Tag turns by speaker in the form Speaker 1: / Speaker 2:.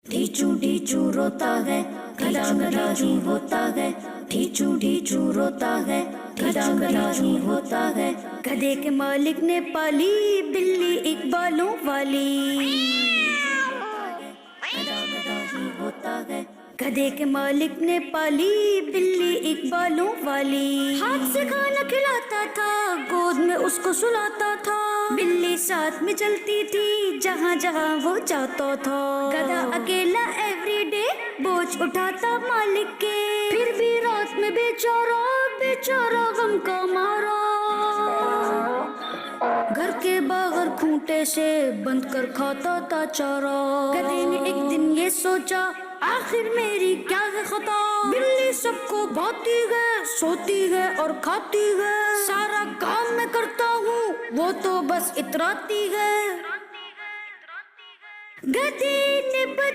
Speaker 1: ढीचू ढीचू रोता है, गधा गधा ही होता है। ढीचू ढीचू रोता है, गधा गधा ही होता है। गधे के मालिक ने पाली बिल्ली एक बालों वाली। गधा गधा ही होता है, गधे के मालिक ने पाली बिल्ली एक बालों वाली। हाथ से खाना खिलाता था, गोद में उसको सुलाता था। बिल्ली साथ में चलती थी जहाँ जहाँ वो जाता था। गधा अकेला एवरीडे बोझ उठाता मालिक के, फिर भी रात में बेचारा बेचारा गम का मारा। घर के बाहर खूंटे से बंद कर खाता था चारा। गधे ने एक दिन ये सोचा, आखिर मेरी क्या है खता। बिल्ली सबको भाती है, सोती है और खाती है। सारा काम मैं करता हूँ, वो तो बस इतराती है। गधे ने